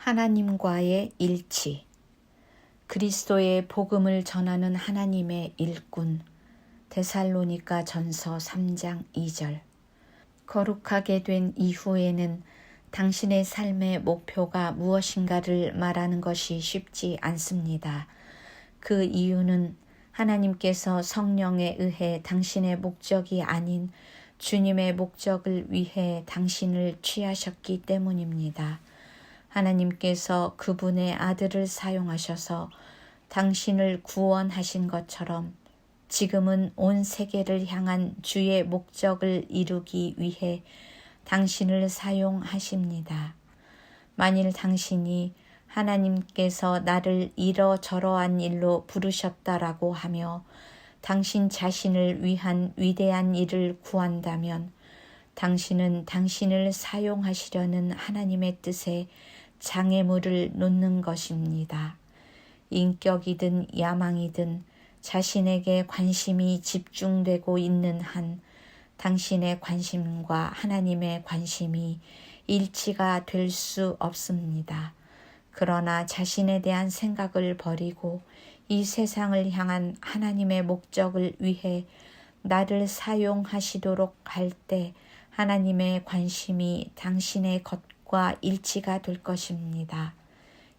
하나님과의 일치. 그리스도의 복음을 전하는 하나님의 일꾼. 데살로니가 전서 3장 2절. 거룩하게 된 이후에는 당신의 삶의 목표가 무엇인가를 말하는 것이 쉽지 않습니다. 그 이유는 하나님께서 성령에 의해 당신의 목적이 아닌 주님의 목적을 위해 당신을 취하셨기 때문입니다. 하나님께서 그분의 아들을 사용하셔서 당신을 구원하신 것처럼 지금은 온 세계를 향한 주의 목적을 이루기 위해 당신을 사용하십니다. 만일 당신이 하나님께서 나를 이러저러한 일로 부르셨다라고 하며 당신 자신을 위한 위대한 일을 구한다면 당신은 당신을 사용하시려는 하나님의 뜻에 장애물을 놓는 것입니다. 인격이든 야망이든 자신에게 관심이 집중되고 있는 한 당신의 관심과 하나님의 관심이 일치가 될 수 없습니다. 그러나 자신에 대한 생각을 버리고 이 세상을 향한 하나님의 목적을 위해 나를 사용하시도록 할 때 하나님의 관심이 당신의 것과 일치가 될 것입니다.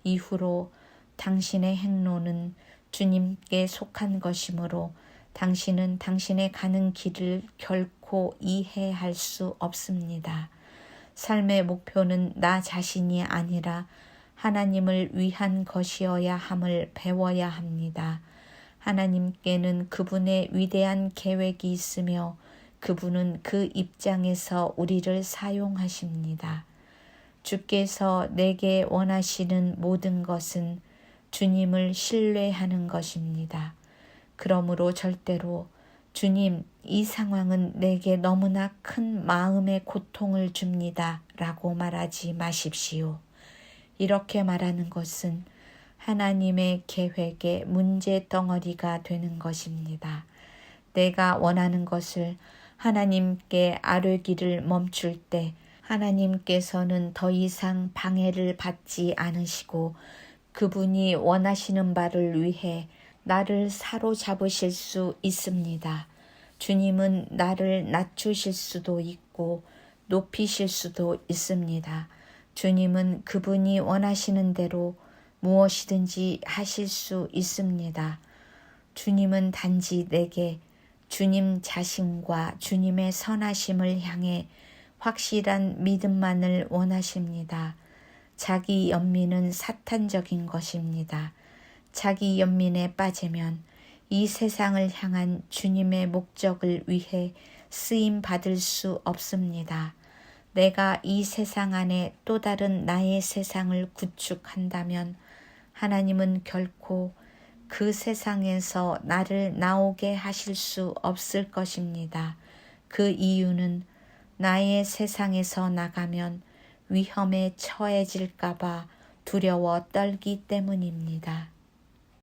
이후로 당신의 행로는 주님께 속한 것이므로 당신은 당신의 가는 길을 결코 이해할 수 없습니다. 삶의 목표는 나 자신이 아니라 하나님을 위한 것이어야 함을 배워야 합니다. 하나님께는 그분의 위대한 계획이 있으며 그분은 그 입장에서 우리를 사용하십니다. 주께서 내게 원하시는 모든 것은 주님을 신뢰하는 것입니다. 그러므로 절대로 주님, 이 상황은 내게 너무나 큰 마음의 고통을 줍니다. 라고 말하지 마십시오. 이렇게 말하는 것은 하나님의 계획의 문제 덩어리가 되는 것입니다. 내가 원하는 것을 하나님께 아뢰기를 멈출 때 하나님께서는 더 이상 방해를 받지 않으시고 그분이 원하시는 바를 위해 나를 사로잡으실 수 있습니다. 주님은 나를 낮추실 수도 있고 높이실 수도 있습니다. 주님은 그분이 원하시는 대로 무엇이든지 하실 수 있습니다. 주님은 단지 내게 주님 자신과 주님의 선하심을 향해 확실한 믿음만을 원하십니다. 자기 연민은 사탄적인 것입니다. 자기 연민에 빠지면 이 세상을 향한 주님의 목적을 위해 쓰임 받을 수 없습니다. 내가 이 세상 안에 또 다른 나의 세상을 구축한다면 하나님은 결코 그 세상에서 나를 나오게 하실 수 없을 것입니다. 그 이유는 나의 세상에서 나가면 위험에 처해질까 봐 두려워 떨기 때문입니다.